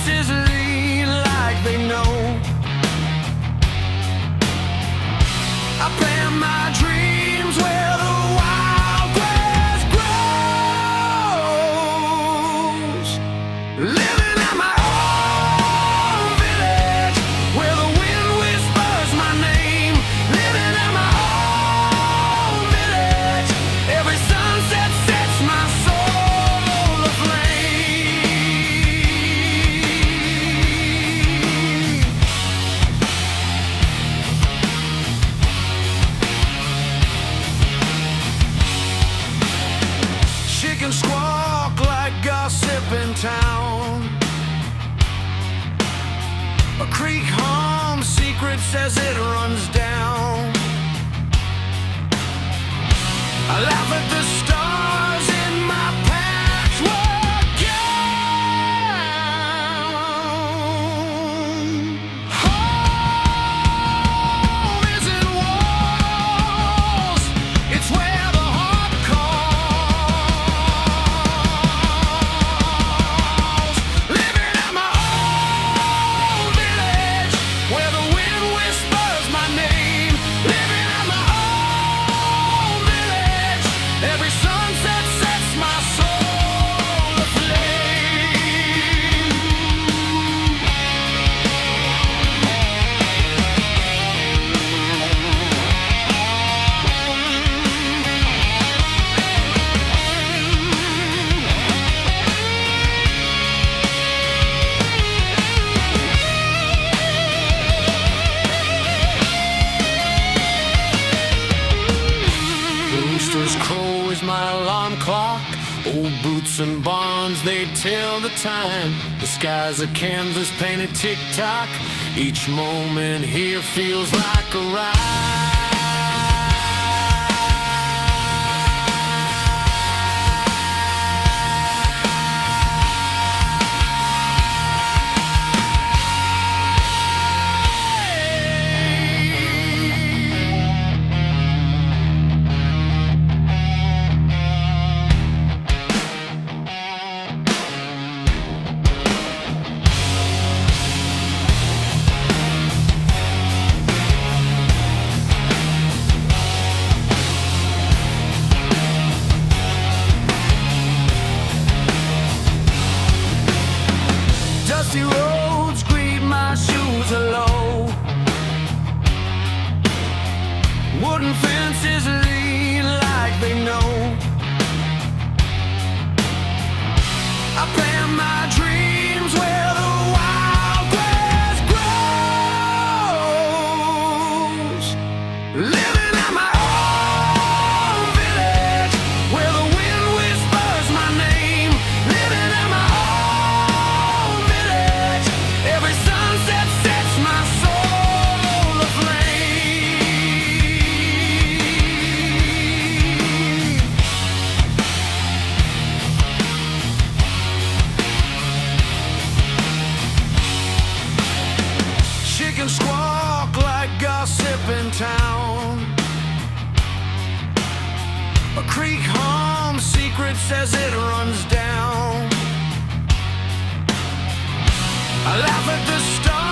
fences lean like they know. I plant my dreams where the wild grass grows. Living at my own village where the wind whispers my name. Living at my own village. Every sunset sets my soul aflame. Chickens squawk like gossip in town. A creek hums secrets as it runs down. I laugh at the stars in my patchwork gown. Home isn't walls, it's where the heart calls. Living at my own village where the wind whispers my name. Living at my own village. Every sunset sets my soul aflame. The rooster's crow is my alarm clock. Old boots and bonds, they tell the time. The sky's a canvas painted tick-tock. Each moment here feels like a dusty roads greet my shoes hello. Wooden fences lean like they know. I plant my dreams where the wild grass grows. Living at my own village where the wind whispers my name. Living at my own village. Every sunset sets my soul aflame. Chickens squawk like gossip in town. A creek hums secrets as it runs down. I laugh at the stars